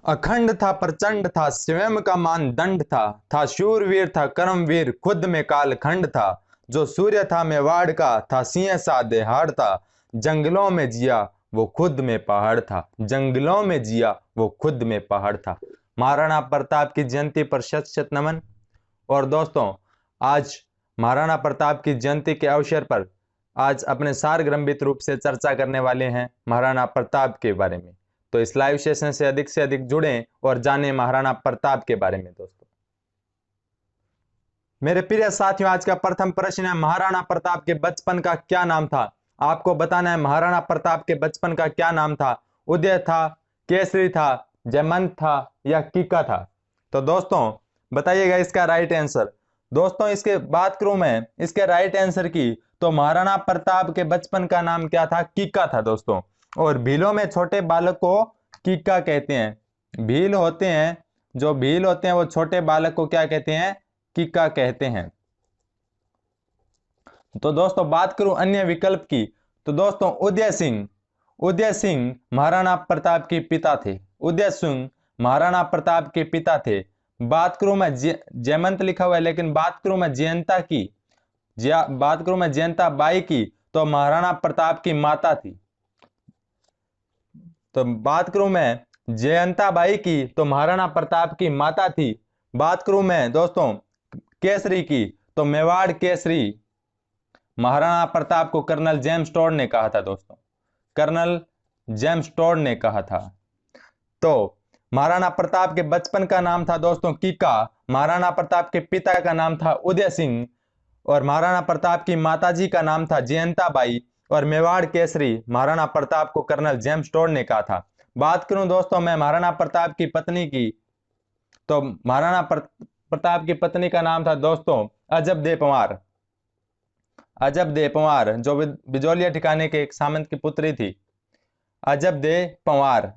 अखंड था, प्रचंड था, स्वयं का मानदंड था शूरवीर, था कर्मवीर, खुद में कालखंड था। जो सूर्य था मेवाड़ का, था सिंह सा देहाड़ था। जंगलों में जिया वो खुद में पहाड़ था, जंगलों में जिया वो खुद में पहाड़ था। महाराणा प्रताप की जयंती पर शत शत नमन। और दोस्तों, आज महाराणा प्रताप की जयंती के अवसर पर आज अपने सारगर्भित रूप से चर्चा करने वाले हैं महाराणा प्रताप के बारे में। तो इस लाइव सेशन से अधिक जुड़ें और जानें महाराणा प्रताप के बारे में। दोस्तों, मेरे प्रिय साथियों, आज का प्रथम प्रश्न है, महाराणा प्रताप के बचपन का क्या नाम था? आपको बताना है महाराणा प्रताप के बचपन का क्या नाम था। उदय था, केसरी था, जयमंत था या कीका था? तो दोस्तों, बताइएगा इसका राइट आंसर। दोस्तों, इसके बात करूं मैं इसके राइट आंसर की, तो महाराणा प्रताप के बचपन का नाम क्या था? कीका था दोस्तों। और भीलों में छोटे बालक को कीका कहते हैं। भील होते हैं, जो भील होते हैं वो छोटे बालक को क्या कहते हैं? कीका कहते हैं। तो दोस्तों, बात करूं अन्य विकल्प की, तो दोस्तों उदय सिंह महाराणा प्रताप के पिता थे। उदय सिंह महाराणा प्रताप के पिता थे। बात करूं मैं जयमंत लिखा हुआ है, लेकिन बात करूं मैं जयंता की, बात करूं मैं जयंता बाई की, तो महाराणा प्रताप की माता थी। तो बात करूं मैं जयंता बाई की, तो महाराणा प्रताप की माता थी। बात करूं मैं दोस्तों केसरी की, तो मेवाड़ केसरी महाराणा प्रताप को कर्नल जेम्स टॉड ने कहा था। दोस्तों, कर्नल जेम्स टॉड ने कहा था। तो महाराणा प्रताप के बचपन का नाम था दोस्तों कीका, महाराणा प्रताप के पिता का नाम था उदय सिंह, और महाराणा प्रताप की माताजी का नाम था जयंता बाई, और मेवाड़ केसरी महाराणा प्रताप को कर्नल जेम्स टॉड ने कहा था। बात करूं दोस्तों मैं महाराणा प्रताप की पत्नी की, तो महाराणा प्रताप की पत्नी का नाम था दोस्तों अजब दे पंवार। अजब दे पंवार, जो बिजोलिया ठिकाने के एक सामंत की पुत्री थी, अजब दे पंवार।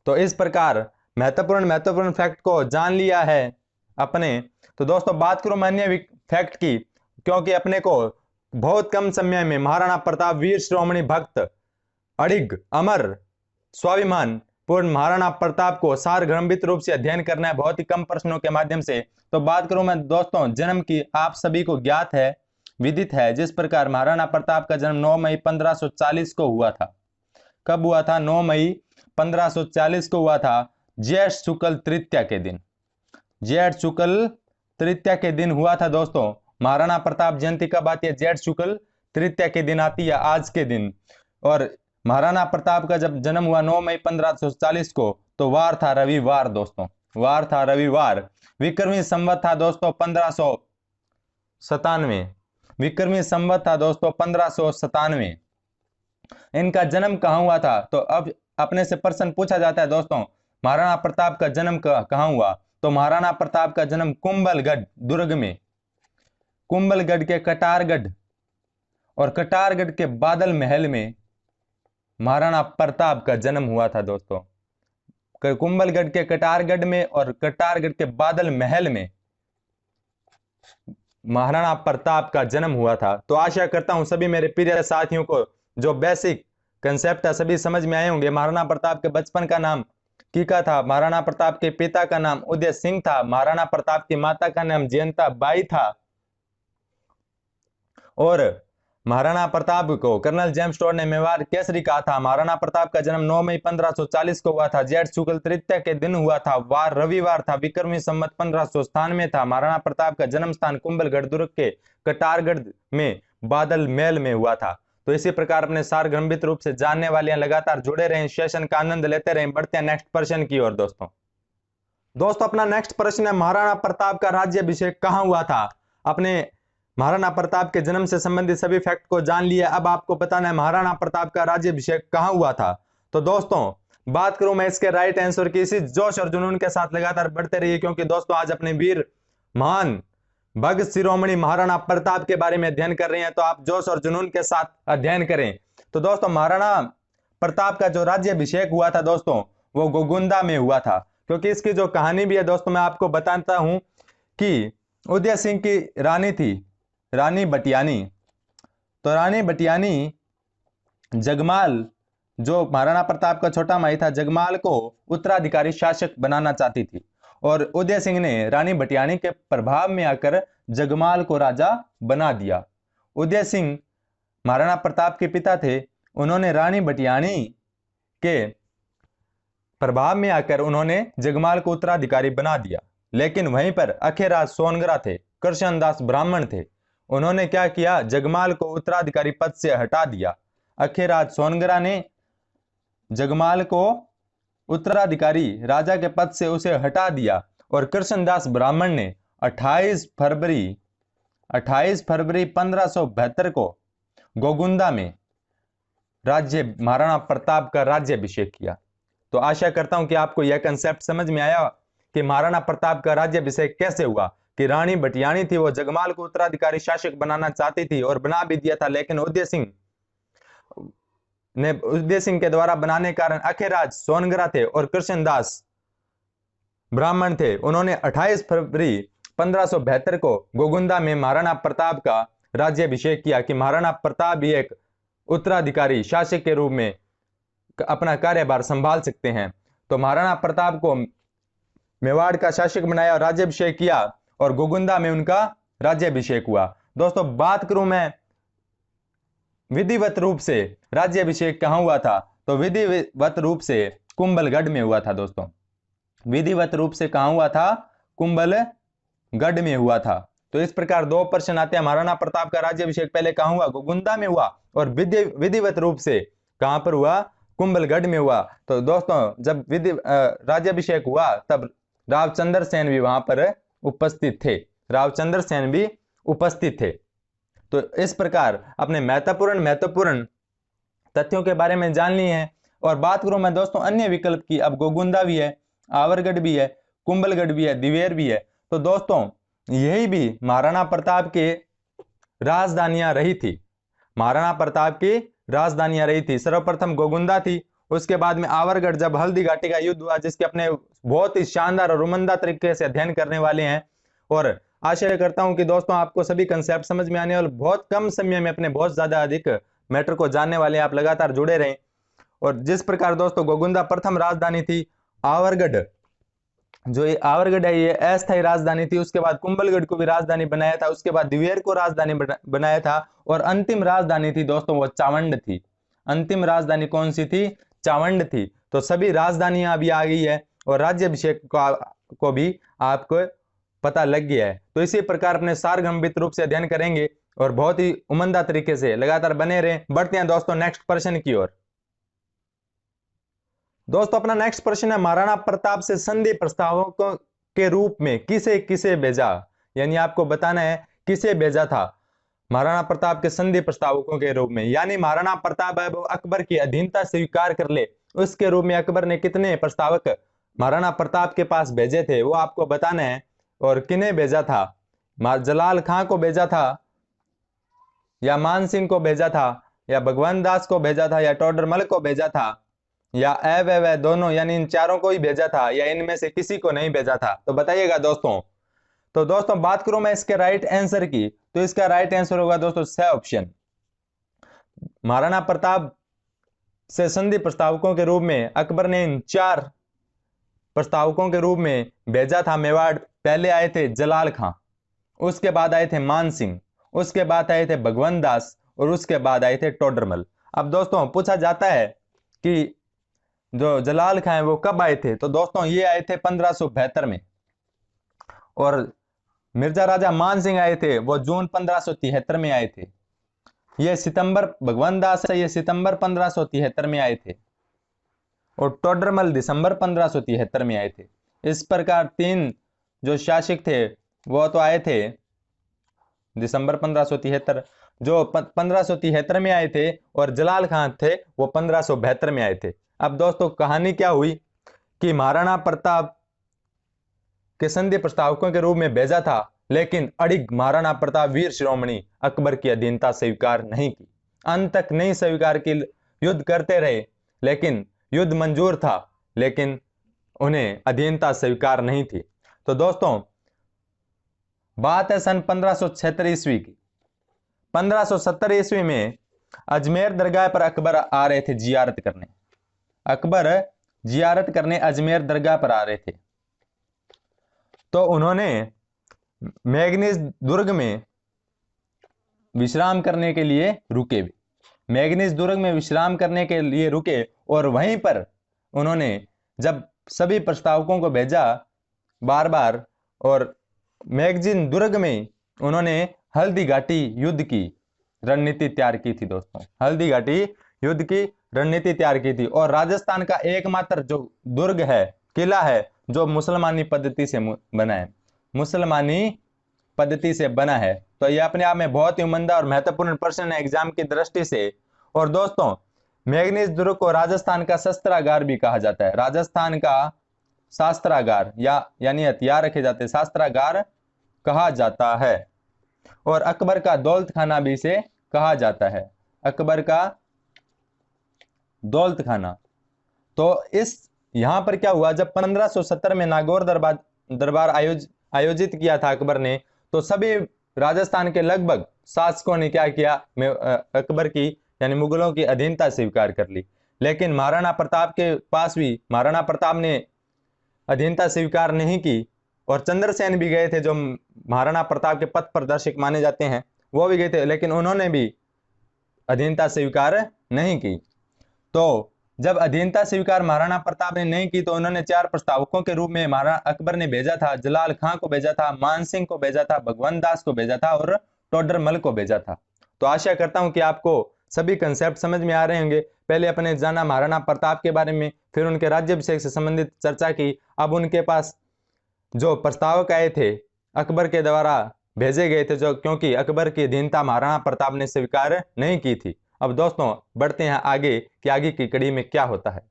तो इस प्रकार महत्वपूर्ण फैक्ट को जान लिया है अपने। तो दोस्तों, बात करूं मैं अन्य फैक्ट की, क्योंकि अपने को बहुत कम समय में महाराणा प्रताप वीर श्रोमणी भक्त अड़िग अमर स्वाभिमान पूर्ण महाराणा प्रताप को सारगर्भित रूप से अध्ययन करना है बहुत ही कम प्रश्नों के माध्यम से। तो बात करूं मैं दोस्तों जन्म की, आप सभी को ज्ञात है, विदित है, जिस प्रकार महाराणा प्रताप का जन्म 9 मई 1540 को हुआ था। कब हुआ था? 9 मई 1540 को हुआ था, ज्येष्ठ शुक्ल तृतीया के दिन। ज्येष्ठ शुक्ल तृतीया के दिन हुआ था दोस्तों। महाराणा प्रताप जयंती कब आती है? ज्येष्ठ शुक्ल तृतीया के दिन आती है, आज के दिन। और महाराणा प्रताप का जब जन्म हुआ 9 मई 1540 को, तो वार था रविवार दोस्तों, वार था रविवार। विक्रमी संवत था दोस्तों 1597। विक्रमी संवत था दोस्तों 1597। इनका जन्म कहाँ हुआ था? तो अब अपने से प्रश्न पूछा जाता है दोस्तों, महाराणा प्रताप का जन्म कहाँ हुआ? तो महाराणा प्रताप का जन्म कुंभलगढ़ दुर्ग में, कुंभलगढ़ के कटारगढ़ और कटारगढ़ के बादल महल में महाराणा प्रताप का जन्म हुआ था दोस्तों। कुंभलगढ़ के कटारगढ़ में और कटारगढ़ के बादल महल में महाराणा प्रताप का जन्म हुआ था। तो आशा करता हूं सभी मेरे प्रिय साथियों को जो बेसिक कंसेप्ट है सभी समझ में आए होंगे। महाराणा प्रताप के बचपन का नाम कीका था, महाराणा प्रताप के पिता का नाम उदय सिंह था, महाराणा प्रताप की माता का नाम जयंता बाई था, और महाराणा प्रताप को कर्नल जेम्स टॉड ने मेवाड़ केसरी कहा था। महाराणा प्रताप का जन्म 9 मई 1540 को हुआ था, ज्येष्ठ शुक्ल तृतीया के दिन हुआ था, वार रविवार था, विक्रमी संवत 1597 था। महाराणा प्रताप का जन्म स्थान कुंभलगढ़ दुर्ग के कटारगढ़ में बादल महल में हुआ था। तो इसी प्रकार अपने सारगर्भित रूप से जानने वाले हैं, लगातार जुड़े रहें, सेशन का आनंद लेते रहें। बढ़ते हैं नेक्स्ट प्रश्न की ओर। दोस्तों अपना नेक्स्ट प्रश्न है, महाराणा प्रताप का राज्याभिषेक कहाँ हुआ था? अपने महाराणा प्रताप के जन्म से संबंधित सभी फैक्ट को जान लिया, अब आपको बताना है महाराणा प्रताप का राज्याभिषेक कहाँ हुआ था। तो दोस्तों बात करूं मैं इसके राइट आंसर की, इसी जोश और जुनून के साथ लगातार बढ़ते रहिए, क्योंकि दोस्तों आज अपने वीर महान भगत शिरोमणि महाराणा प्रताप के बारे में अध्ययन कर रहे हैं, तो आप जोश और जुनून के साथ अध्ययन करें। तो दोस्तों महाराणा प्रताप का जो राज्याभिषेक हुआ था दोस्तों, वो गोगुंदा में हुआ था। क्योंकि इसकी जो कहानी भी है दोस्तों, मैं आपको बताता हूं कि उदय सिंह की रानी थी, रानी बटियानी। तो रानी बटियानी जगमाल जो महाराणा प्रताप का छोटा भाई था जगमाल को उत्तराधिकारी शासक बनाना चाहती थी और उदय सिंह ने रानी भटियाणी के प्रभाव में आकर जगमाल को राजा बना दिया। उदय सिंह महाराणा प्रताप के पिता थे। उन्होंने रानी भटियाणी के प्रभाव में आकर उन्होंने जगमाल को उत्तराधिकारी बना दिया। लेकिन वहीं पर अखेराज सोनगरा थे, कृष्णदास ब्राह्मण थे। उन्होंने क्या किया, जगमाल को उत्तराधिकारी पद से हटा दिया। अखेराज सोनगरा ने जगमाल को उत्तराधिकारी राजा के पद से उसे हटा दिया और कृष्णदास ब्राह्मण ने 28 फरवरी 1572 को गोगुंदा में महाराणा प्रताप का राज्याभिषेक किया। तो आशा करता हूं कि आपको यह कंसेप्ट समझ में आया कि महाराणा प्रताप का राज्याभिषेक कैसे हुआ। कि रानी भटियाणी थी, वो जगमाल को उत्तराधिकारी शासक बनाना चाहती थी और बना भी दिया था, लेकिन उदय सिंह के द्वारा बनाने के कारण अखेराज सोनगरा थे और कृष्णदास ब्राह्मण थे। उन्होंने 28 फरवरी 1572 को गोगुंदा में महाराणा प्रताप का राज्याभिषेक किया कि महाराणा प्रताप भी एक उत्तराधिकारी शासक के रूप में अपना कार्यभार संभाल सकते हैं। तो महाराणा प्रताप को मेवाड़ का शासक बनाया और राज्याभिषेक किया और गोगुंदा में उनका राज्याभिषेक हुआ। दोस्तों बात करूं मैं विधिवत रूप से राज्याभिषेक कहां हुआ था, तो विधिवत रूप से कुंभलगढ़ में हुआ था। दोस्तों विधिवत रूप से कहां हुआ था, कुंभलगढ़ में हुआ था। तो इस प्रकार दो प्रश्न आते हैं, महाराणा प्रताप का राज्याभिषेक पहले कहां हुआ, गोगुंदा में हुआ, और विधिवत रूप से कहां पर हुआ, कुंभलगढ़ में हुआ। तो दोस्तों जब राज्याभिषेक हुआ तब रावचंद्र सेन भी वहां पर उपस्थित थे, रावचंद्र सेन भी उपस्थित थे। तो इस प्रकार अपने महत्वपूर्ण तथ्यों के बारे में जान लिए हैं। और बात करूं मैं दोस्तों अन्य विकल्प की, अब गोगुंदा भी है, आवरगढ़ भी है, कुंभलगढ़ भी है, दिवेर भी है। तो दोस्तों यही भी महाराणा प्रताप के राजधानियां रही थी, महाराणा प्रताप की राजधानियां रही थी। सर्वप्रथम गोगुंदा थी, उसके बाद में आवरगढ़, जब हल्दी घाटी का युद्ध हुआ, जिसके अपने बहुत ही शानदार और उम्दा तरीके से अध्ययन करने वाले हैं। और आशा करता हूं कि दोस्तों आपको सभी कंसेप्ट समझ में आने और बहुत कम समय में अपने बहुत ज्यादा अधिक मैटर को जानने वाले, आप लगातार जुड़े रहें। और जिस प्रकार दोस्तों गोगुंदा प्रथम राजधानी थी, आवरगढ़ जो ये आवरगढ़ है ये अस्थायी राजधानी थी, उसके बाद कुंभलगढ़ को भी राजधानी बनाया था, उसके बाद दिवेर को राजधानी बनाया था, और अंतिम राजधानी थी दोस्तों वो चावंड थी। अंतिम राजधानी कौन सी थी, चावंड थी। तो सभी राजधानियां अभी आ गई है और राज्याभिषेक को भी आपको पता लग गया है। तो इसी प्रकार अपने सारगर्भित रूप से अध्ययन करेंगे और बहुत ही उम्दा तरीके से लगातार बने रहें। बढ़ते हैं दोस्तों नेक्स्ट प्रश्न की ओर। दोस्तों अपना नेक्स्ट प्रश्न है, महाराणा प्रताप से संधि प्रस्तावकों के रूप में किसे किसे भेजा, यानी आपको बताना है किसे भेजा था महाराणा प्रताप के संधि प्रस्तावकों के रूप में। यानी महाराणा प्रताप है वो अकबर की अधीनता स्वीकार कर ले, उसके रूप में अकबर ने कितने प्रस्तावक महाराणा प्रताप के पास भेजे थे वो आपको बताना है। और किन्हें भेजा था, जलाल खां को भेजा था, या मान सिंह को भेजा था, या भगवान दास को भेजा था, या टोडरमल को भेजा था, या व दोनों, यानी इन चारों को ही भेजा था, या इनमें से किसी को नहीं भेजा था। तो बताइएगा दोस्तों। तो दोस्तों बात करूं मैं इसके राइट आंसर की, तो इसका राइट आंसर होगा दोस्तों स ऑप्शन। महाराणा प्रताप से संधि प्रस्तावकों के रूप में अकबर ने इन 4 प्रस्तावकों के रूप में भेजा था मेवाड़। पहले आए थे जलाल खां, उसके बाद आए थे मान सिंह, उसके बाद आए थे भगवंत दास, और उसके बाद आए थे टोडरमल। अब दोस्तों पूछा जाता है कि जो जलाल खां है वो कब आए थे, तो दोस्तों ये आए थे 1572 में, और मिर्जा राजा मान सिंह आए थे वो जून 1573 में आए थे। ये सितंबर, भगवंत दास है ये सितंबर 1573 में आए थे, और टोडरमल दिसंबर 1573 में आए थे। इस प्रकार 3 जो शासक थे वो तो आए थे दिसंबर 1573, जो 1573 में आए थे, और जलाल खां थे वो 1572 में आए थे। अब दोस्तों कहानी क्या हुई कि महाराणा प्रताप के संधि प्रस्तावकों के रूप में भेजा था, लेकिन अड़िग महाराणा प्रताप वीर शिरोमणि अकबर की अधीनता स्वीकार नहीं की, अंत तक नहीं स्वीकार की। युद्ध करते रहे, लेकिन युद्ध मंजूर था, लेकिन उन्हें अधीनता स्वीकार नहीं थी। तो दोस्तों बात है सन 1576 ईस्वी की। 1570 ईस्वी में अजमेर दरगाह पर अकबर आ रहे थे जियारत करने। अकबर जियारत करने अजमेर दरगाह पर आ रहे थे, तो उन्होंने मैगनीज दुर्ग में विश्राम करने के लिए रुके। मैगनीज दुर्ग में विश्राम करने के लिए रुके और वहीं पर उन्होंने जब सभी प्रस्तावकों को भेजा बार बार, और मैगजीन दुर्ग में उन्होंने हल्दी घाटी युद्ध की रणनीति तैयार की थी दोस्तों। हल्दी घाटी युद्ध की रणनीति तैयार की थी, और राजस्थान का एकमात्र जो दुर्ग है, किला है, जो मुसलमानी पद्धति से बना है, मुसलमानी पद्धति से बना है। तो यह अपने आप में बहुत ही उम्दा और महत्वपूर्ण प्रश्न है एग्जाम की दृष्टि से। और दोस्तों मैगनीज दुर्ग को राजस्थान का शस्त्रागार भी कहा जाता है। राजस्थान का शास्त्रागार यानी हथियार रखे जाते हैं, शास्त्रागार कहा जाता है। और अकबर का दौलत खाना भी इसे कहा जाता है, अकबर का दौलत खाना। तो इस यहां पर क्या हुआ, जब 1570 में नागौर दरबार आयोजित किया था अकबर ने, तो सभी राजस्थान के लगभग शासकों ने क्या किया, अकबर की यानी मुगलों की अधीनता स्वीकार कर ली। लेकिन महाराणा प्रताप के पास भी महाराणा प्रताप ने अधीनता स्वीकार नहीं की, और चंद्रसेन भी गए थे जो महाराणा प्रताप के पथ प्रदर्शक माने जाते हैं, वो भी गए थे, लेकिन उन्होंने भी अधीनता स्वीकार नहीं की। तो जब अधीनता स्वीकार महाराणा प्रताप ने नहीं की, तो उन्होंने 4 प्रस्तावकों के रूप में महाराणा अकबर ने भेजा था। जलाल खां को भेजा था, मान सिंह को भेजा था, भगवंत दास को भेजा था, और टोडरमल को भेजा था। तो आशा करता हूं कि आपको सभी कंसेप्ट समझ में आ रहे होंगे। पहले अपने जाना महाराणा प्रताप के बारे में, फिर उनके राज्याभिषेक से संबंधित चर्चा की। अब उनके पास जो प्रस्तावक आए थे अकबर के द्वारा भेजे गए थे, जो क्योंकि अकबर की अधीनता महाराणा प्रताप ने स्वीकार नहीं की थी। अब दोस्तों बढ़ते हैं आगे कि आगे की कड़ी में क्या होता है।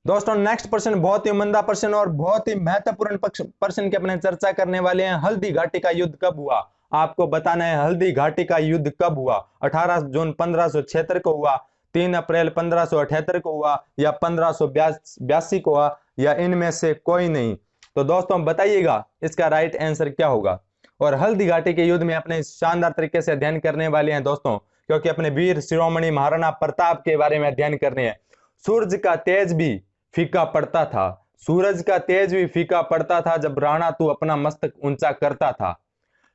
दोस्तों नेक्स्ट प्रश्न बहुत ही उम्दा प्रश्न और बहुत ही महत्वपूर्ण प्रश्न की अपने चर्चा करने वाले हैं। हल्दी घाटी का युद्ध कब हुआ? आपको बताना है हल्दी घाटी का युद्ध कब हुआ। 18 जून 1576 को हुआ, 3 अप्रैल 1578 को हुआ, या 1582 को हुआ, या इनमें से कोई नहीं? तो दोस्तों बताइएगा इसका राइट आंसर क्या होगा। और हल्दी घाटी के युद्ध में अपने शानदार तरीके से अध्ययन करने वाले हैं दोस्तों, क्योंकि अपने वीर शिरोमणि महाराणा प्रताप के बारे में अध्ययन करने हैं। सूरज का तेज भी फीका पड़ता था, सूरज का तेज भी फीका पड़ता था, जब राणा तू अपना मस्तक ऊंचा करता था।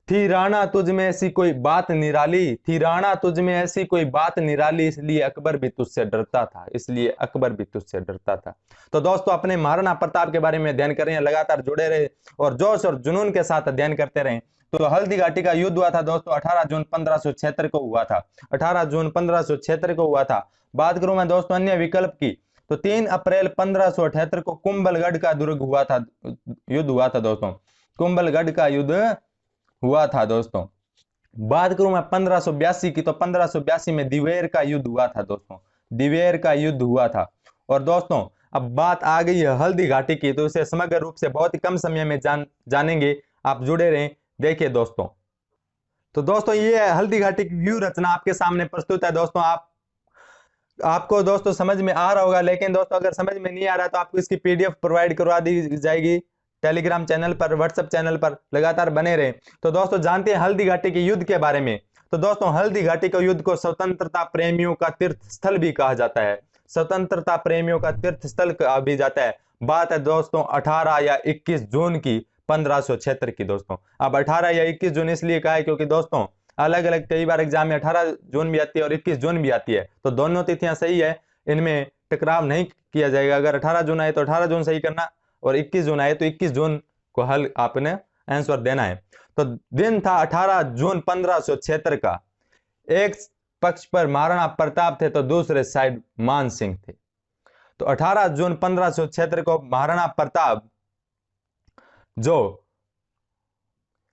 थी राणा तुझ में ऐसी कोई बात निराली, थी राणा तुझ में ऐसी कोई बात निराली, इसलिए अकबर भी तुझसे डरता था, इसलिए अकबर भी तुझसे डरता था। तो दोस्तों अपने महाराणा प्रताप के बारे में अध्ययन कर रहे हैं, लगातार जुड़े रहे और जोश और जुनून के साथ अध्ययन करते रहे। तो हल्दी घाटी का युद्ध हुआ था दोस्तों 18 जून 1576 को हुआ था, 18 जून 1576 को हुआ था। बात करूं मैं दोस्तों अन्य विकल्प की, तो 3 अप्रैल 1578 को कुंभलगढ़ का दुर्ग हुआ था, युद्ध हुआ था दोस्तों, कुंभलगढ़ का युद्ध हुआ था दोस्तों। बात करूं मैं 1582 की, तो 1582 में दिवेर का युद्ध हुआ था दोस्तों, दिवेर का युद्ध हुआ था। और दोस्तों अब बात आ गई है हल्दी घाटी की, तो इसे समग्र रूप से बहुत ही कम समय में जानेंगे। आप जुड़े रहें। देखिए दोस्तों, तो दोस्तों ये हल्दी घाटी की व्यू रचना आपके सामने प्रस्तुत है दोस्तों। आपको दोस्तों समझ में आ रहा होगा, लेकिन दोस्तों अगर समझ में नहीं आ रहा तो आपको इसकी पीडीएफ प्रोवाइड करवा दी जाएगी टेलीग्राम चैनल पर, व्हाट्सएप चैनल पर, लगातार बने रहे। तो दोस्तों जानते हैं हल्दी घाटी के युद्ध के बारे में। तो दोस्तों हल्दी घाटी के युद्ध को स्वतंत्रता प्रेमियों का तीर्थ स्थल भी कहा जाता है, स्वतंत्रता प्रेमियों का तीर्थ स्थल कहा भी जाता है। बात है दोस्तों 18 या 21 जून की 1576 की दोस्तों। अब 18 या 21 जून इसलिए कहा है क्योंकि दोस्तों अलग अलग कई बार एग्जाम में 18 जून भी आती है और 21 जून भी आती है, तो दोनों तिथियां सही है, इनमें टकराव नहीं किया जाएगा। अगर 18 जून आए तो 18 जून सही करना, और 21 जून आए तो 21 जून को हल आपने आंसर देना है। तो दिन था 18 जून 1576 का। एक पक्ष पर महाराणा प्रताप थे तो दूसरे साइड मान सिंह थे। तो 18 जून 1576 को महाराणा प्रताप जो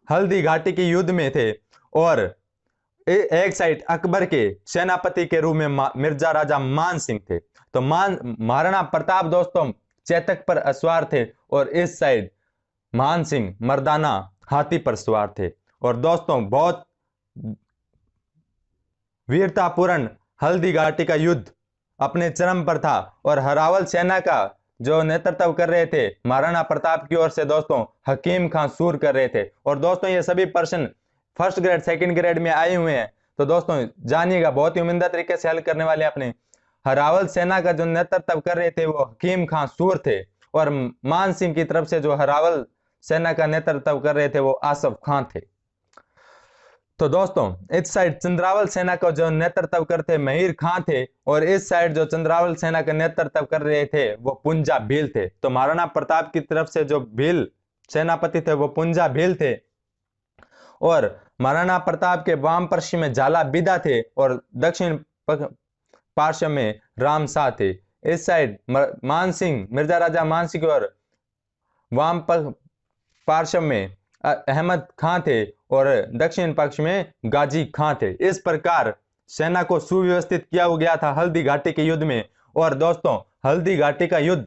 हल्दी घाटी के युद्ध में थे, और एक साइड अकबर के सेनापति के रूप में मिर्जा राजा मान सिंह थे। तो महाराणा प्रताप दोस्तों चेतक पर असवार थे, और इस साइड मान सिंह मर्दाना हाथी पर सवार थे। और दोस्तों बहुत वीरतापूर्ण हल्दी घाटी का युद्ध अपने चरम पर था, और हरावल सेना का जो नेतृत्व कर रहे थे महाराणा प्रताप की ओर से दोस्तों हकीम खां सूर कर रहे थे। और दोस्तों ये सभी प्रश्न फर्स्ट ग्रेड सेकंड ग्रेड में आए हुए हैं, तो दोस्तों जानिएगा, बहुत ही उम्दा तरीके से हल करने वाले अपने। हरावल सेना का जो नेतृत्व कर रहे थे वो हकीम खां सूर थे, और मान सिंह की तरफ से जो हरावल सेना का नेतृत्व कर रहे थे वो आसफ खां थे। तो दोस्तों इस साइड चंद्रावल सेना का जो नेतृत्व करते महिर खां थे, और इस साइड जो चंद्रावल सेना का नेतृत्व कर रहे थे वो पुंजा भील थे। तो महाराणा प्रताप की तरफ से जो भील सेनापति थे वो पुंजा भील थे, और महाराणा प्रताप के वाम पार्श्व में झाला बिदा थे, और दक्षिण पार्श्व में राम शाह थे। इस साइड मान सिंह, मिर्जा राजा मान सिंह, और वाम पार्श्व में अहमद खां थे, और दक्षिण पक्ष में गाजी खां थे। इस प्रकार सेना को सुव्यवस्थित किया गया था हल्दी घाटी के युद्ध में। और दोस्तों हल्दी घाटी का युद्ध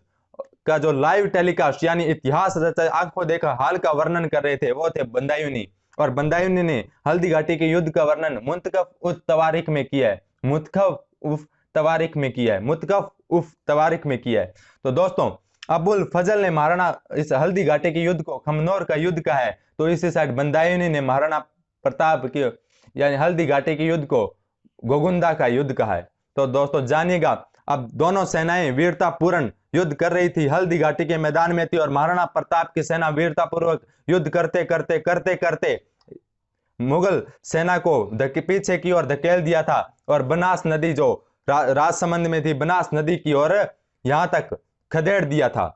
का जो लाइव टेलीकास्ट यानी इतिहास रचा, आंखों देखा हाल का वर्णन कर रहे थे वो थे बंदायूनी, और बंदायूनी ने हल्दी घाटी के युद्ध का वर्णन मुंतखब उफ तवारीख में किया है, मुंतखब उफ तवारीख में किया है, मुंतखब उफ तवारीख में किया है। तो दोस्तों अबुल फजल ने महाराणा इस हल्दी घाटी के युद्ध को खमनौर का युद्ध कहा है, तो इसी साइड बंदायूनी ने महाराणा प्रताप के यानी हल्दी घाटी के युद्ध को गोगुंदा का युद्ध कहा है। तो दोस्तों जानिएगा, अब दोनों सेनाएं वीरतापूर्ण युद्ध कर रही थी, हल्दी घाटी के मैदान में थी, और महाराणा प्रताप की सेना वीरतापूर्वक युद्ध करते करते करते करते मुगल सेना को पीछे की ओर धकेल दिया था, और बनास नदी जो राजसमंद में थी, बनास नदी की ओर यहां तक खदेड़ दिया था।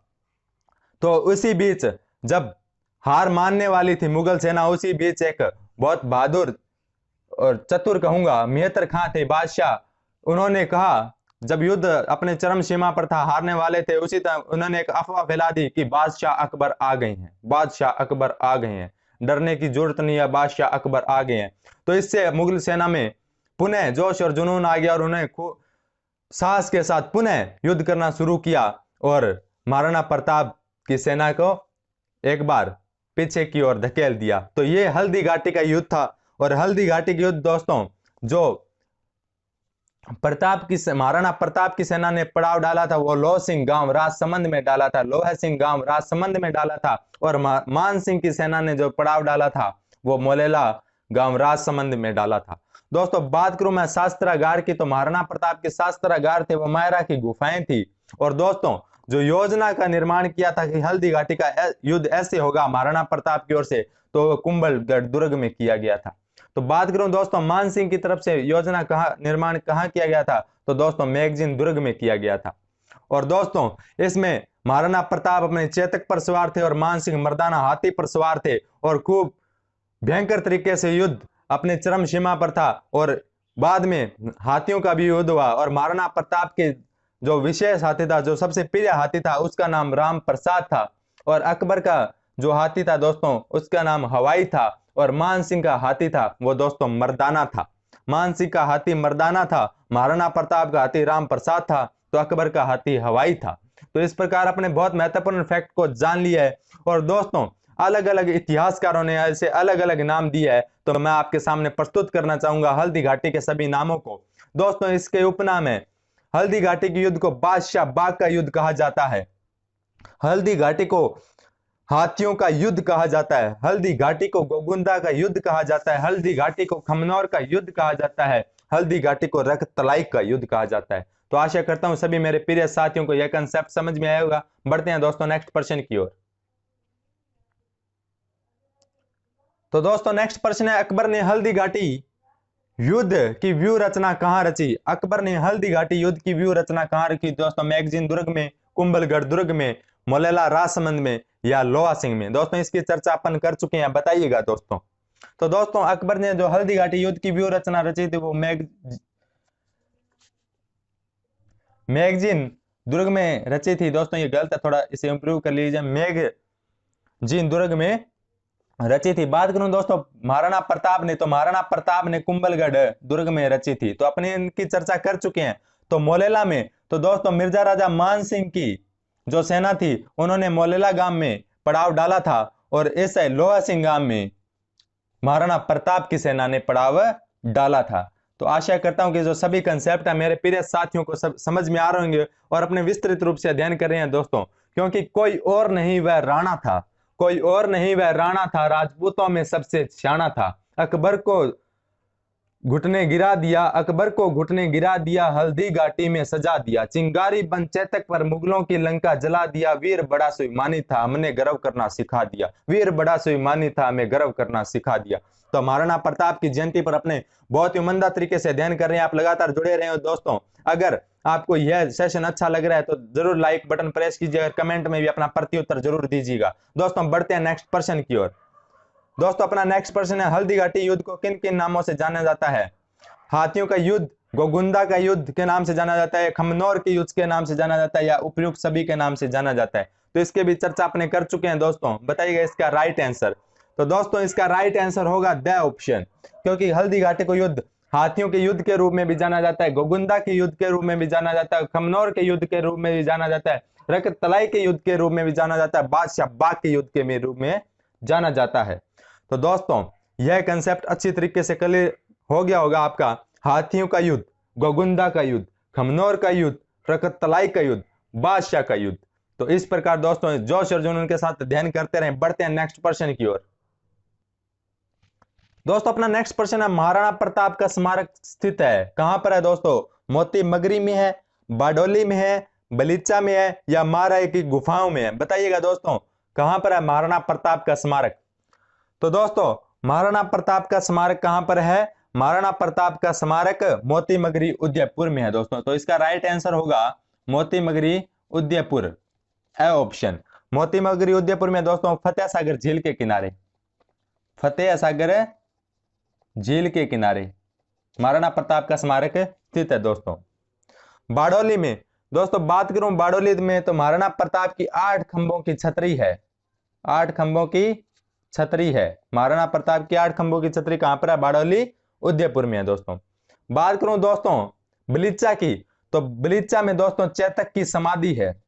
तो उसी बीच जब हार मानने वाली थी मुगल सेना, उसी बीच एक बहुत बहादुर और चतुर कहूंगा मेहतर खां थे बादशाह, उन्होंने कहा जब युद्ध अपने चरम सीमा पर था, हारने वाले थे, उसी तरह उन्होंने एक अफवाह फैला दी कि बादशाह अकबर आ गए हैं, बादशाह अकबर आ गए हैं, डरने की जरूरत नहीं है, बादशाह अकबर आ गए हैं। तो इससे मुगल सेना में पुनः जोश और जुनून आ गया, और उन्हें साहस के साथ पुनः युद्ध करना शुरू किया, और महाराणा प्रताप की सेना को एक बार पीछे की ओर धकेल दिया। तो ये हल्दी घाटी का युद्ध था। और हल्दी घाटी के युद्ध दोस्तों जो महाराणा प्रताप की सेना ने पड़ाव डाला था वो लोह सिंह गांव राजसमंद में डाला था, लोहा सिंह गांव राजसमंद में डाला था। और मान सिंह की सेना ने जो पड़ाव डाला था वो मोलेला गांव राजसमंद में डाला था। दोस्तों बात करूं मैं शास्त्रागार की, तो महाराणा प्रताप के शास्त्रागार थे वो मायरा की गुफाएं थी। और दोस्तों जो योजना का निर्माण किया था कि हल्दी घाटी का युद्ध ऐसे होगा महाराणा प्रताप की ओर से, तो कुंभलगढ़ दुर्ग में किया गया था। तो बात करूं दोस्तों मान सिंह की तरफ से योजना निर्माण कहां किया गया था, तो दोस्तों मैगजीन दुर्ग में किया गया था। और दोस्तों इसमें महाराणा प्रताप अपने चेतक पर सवार थे, और मान सिंह मर्दाना हाथी पर सवार थे, और खूब भयंकर तरीके से युद्ध अपने चरम सीमा पर था। और बाद में हाथियों का भी युद्ध हुआ, और महाराणा प्रताप के जो विशेष हाथी था, जो सबसे प्रिय हाथी था, उसका नाम राम प्रसाद था। और अकबर का जो हाथी था दोस्तों उसका नाम हवाई था, और मान सिंह का हाथी था वो दोस्तों मर्दाना था। मान सिंह का हाथी मर्दाना था, महाराणा प्रताप का हाथी राम प्रसाद था, तो अकबर का हाथी हवाई था। तो इस प्रकार अपने बहुत महत्वपूर्ण फैक्ट को जान लिया है। और दोस्तों अलग अलग इतिहासकारों ने ऐसे अलग अलग नाम दिए है, तो मैं आपके सामने प्रस्तुत करना चाहूंगा हल्दी घाटी के सभी नामों को। दोस्तों इसके उपनाम है, हल्दी घाटी के युद्ध को बादशाह बाग का युद्ध कहा जाता है, हल्दी घाटी को हाथियों का युद्ध कहा जाता है, हल्दी घाटी को गोगुंदा का युद्ध कहा जाता है, हल्दी घाटी को खमनौर का युद्ध कहा जाता है, हल्दी घाटी को रखतलाई का युद्ध कहा जाता है। तो आशा करता हूं सभी मेरे प्रिय साथियों को यह कंसेप्ट समझ में आया होगा। बढ़ते हैं दोस्तों नेक्स्ट प्रश्न की ओर। तो दोस्तों नेक्स्ट प्रश्न है, अकबर ने हल्दी घाटी युद्ध की व्यू रचना कहां रची? अकबर ने हल्दी घाटी युद्ध की व्यू रचना कहां रखी? दोस्तों मैगजीन दुर्ग में, कुंभलगढ़ दुर्ग में, मोलेला राजसमंद में, या लोहा सिंह में? दोस्तों इसकी चर्चा अपन कर चुके हैं, बताइएगा दोस्तों। तो दोस्तों अकबर ने जो हल्दी घाटी युद्ध की व्यू रचना रची थी वो मैगजीन दुर्ग में रची थी। दोस्तों ये गलत है, थोड़ा इसे इंप्रूव कर लीजिए, मैगजीन दुर्ग में रची थी। बात करूं दोस्तों महाराणा प्रताप ने, तो महाराणा प्रताप ने कुंभलगढ़ दुर्ग में रची थी, तो अपने इनकी चर्चा कर चुके हैं। तो मोलेला में तो दोस्तों मिर्जा राजा मान सिंह की जो सेना थी उन्होंने मोलेला गांव में पड़ाव डाला था, और ऐसे लोहा सिंह गांव में महाराणा प्रताप की सेना ने पड़ाव डाला था। तो आशा करता हूं कि जो सभी कंसेप्ट है मेरे प्रिय साथियों को सब समझ में आ रहे होंगे, और अपने विस्तृत रूप से अध्ययन कर रहे हैं दोस्तों, क्योंकि कोई और नहीं वह राणा था, कोई और नहीं वह राणा था, राजपूतों में सबसे सियाना था। अकबर को घुटने गिरा दिया, अकबर को घुटने गिरा दिया, हल्दी घाटी में सजा दिया, चिंगारी बन चेतक पर मुगलों की लंका जला दिया, वीर बड़ा स्वाभिमानी था हमें गर्व करना सिखा दिया, वीर बड़ा स्वाभिमानी था हमें गर्व करना सिखा दिया। तो महाराणा प्रताप की जयंती पर अपने बहुत ही उमदा तरीके से अध्ययन कर रहे हैं, आप लगातार जुड़े रहे हो दोस्तों। अगर आपको यह सेशन अच्छा लग रहा है तो जरूर लाइक बटन प्रेस कीजिएगा, कमेंट में भी अपना प्रत्युत्तर जरूर दीजिएगा। दोस्तों बढ़ते हैं नेक्स्ट प्रश्न की ओर। दोस्तों अपना नेक्स्ट प्रश्न है, हल्दी घाटी युद्ध को किन किन नामों से जाना जाता है? हाथियों का युद्ध, गोगुंदा का युद्ध के नाम से जाना जाता है, खमनौर के युद्ध के नाम से जाना जाता है, या उपयुक्त सभी के नाम से जाना जाता है? तो इसके भी चर्चा अपने कर चुके हैं दोस्तों, बताइएगा इसका राइट आंसर। तो दोस्तों इसका राइट आंसर होगा द ऑप्शन, क्योंकि हल्दी घाटी को युद्ध हाथियों के युद्ध के रूप में भी जाना जाता है, गोगुंदा के युद्ध के रूप में भी जाना जाता है, खमनौर के युद्ध के रूप में भी जाना जाता है, रकतलाई के युद्ध के रूप में भी जाना जाता है, बादशाह बाग के युद्ध के रूप में जाना जाता है। तो दोस्तों यह कंसेप्ट अच्छी तरीके से क्लियर हो गया होगा आपका। हाथियों का युद्ध, गोगुंदा का युद्ध, खमनौर का युद्ध, रकतलाई का युद्ध, बादशाह का युद्ध। तो इस प्रकार दोस्तों जोश और जुनून के साथ अध्ययन करते रहें। बढ़ते हैं नेक्स्ट प्रश्न की ओर। दोस्तों अपना नेक्स्ट प्रश्न है, महाराणा प्रताप का स्मारक स्थित है कहां पर है? दोस्तों मोती मगरी में है, बारडोली में है, बलीचा में है, या महाराय की गुफाओं में है? बताइएगा दोस्तों कहां पर है महाराणा प्रताप का स्मारक? तो दोस्तों महाराणा प्रताप का स्मारक कहां पर है? महाराणा प्रताप का स्मारक मोती मगरी उदयपुर में है दोस्तों। तो इसका राइट आंसर होगा मोती मगरी उदयपुर, ए ऑप्शन। मोती मगरी उदयपुर में दोस्तों फतेह सागर झील के किनारे, फतेह सागर झील के किनारे महाराणा प्रताप का स्मारक स्थित है दोस्तों। बारडोली में दोस्तों बात करूं, बारडोली में तो महाराणा प्रताप की 8 खंभों की छतरी है, 8 खंभों की छतरी है। महाराणा प्रताप की 8 खंभों की छतरी कहां पर है? बारडोली उदयपुर में है दोस्तों। बात करूं दोस्तों बलीचा की, तो बलीचा में दोस्तों चेतक की समाधि है,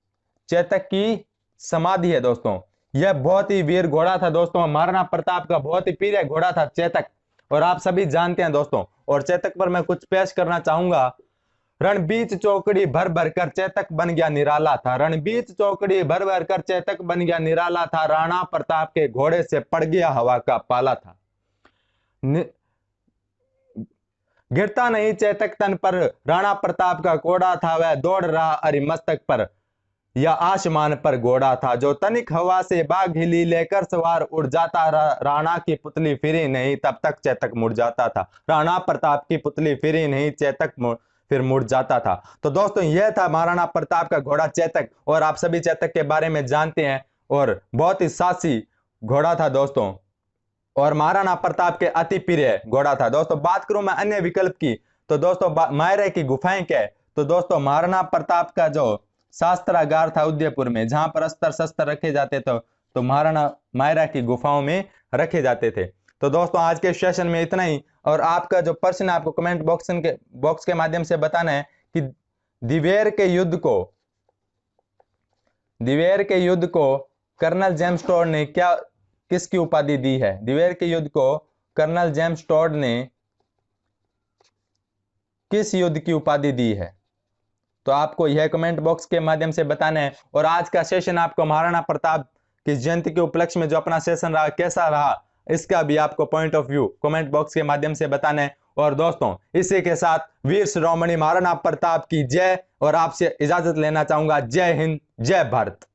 चेतक की समाधि है दोस्तों। यह बहुत ही वीर घोड़ा था दोस्तों, महाराणा प्रताप का बहुत ही प्रिय घोड़ा था चेतक, और आप सभी जानते हैं दोस्तों। और चेतक पर मैं कुछ पेश करना चाहूंगा। रणबीच चौकड़ी भर भर कर चेतक बन गया निराला था, रणबीच चौकड़ी भर भर कर चेतक बन गया निराला था, राणा प्रताप के घोड़े से पड़ गया हवा का पाला था। गिरता नहीं चेतक तन पर, राणा प्रताप का घोड़ा था, वह दौड़ रहा अरिमस्तक पर, या आसमान पर घोड़ा था, जो तनिक हवा से बाग हिली लेकर सवार उड़ जाता, राणा की पुतली फिरी नहीं तब तक चेतक मुड़ जाता था, राणा प्रताप की पुतली फिरी नहीं चेतक फिर मुड़ जाता था। तो दोस्तों यह था महाराणा प्रताप का घोड़ा चेतक, और आप सभी चेतक के बारे में जानते हैं, और बहुत ही साहसी घोड़ा था दोस्तों, और महाराणा प्रताप के अति प्रिय घोड़ा था दोस्तों। बात करूं मैं अन्य विकल्प की, तो दोस्तों मायरे की गुफाएं क्या है? तो दोस्तों महाराणा प्रताप का जो शास्त्रागार था उदयपुर में, जहां पर अस्त्र शस्त्र रखे जाते थे, तो महाराणा मायरा की गुफाओं में रखे जाते थे। तो दोस्तों आज के सेशन में इतना ही, और आपका जो प्रश्न है आपको कमेंट बॉक्स के माध्यम से बताना है कि दिवेर के युद्ध को कर्नल जेम्स टॉड ने किसकी उपाधि दी है? दिवेर के युद्ध को कर्नल जेम्स टॉड ने किस युद्ध की उपाधि दी है? तो आपको यह कमेंट बॉक्स के माध्यम से बताना है। और आज का सेशन आपको महाराणा प्रताप की जयंती के उपलक्ष्य में जो अपना सेशन रहा कैसा रहा, इसका भी आपको point of view comment box के माध्यम से बताना है। और दोस्तों इसी के साथ वीर शिरोमणि महाराणा प्रताप की जय, और आपसे इजाजत लेना चाहूंगा। जय हिंद, जय भारत।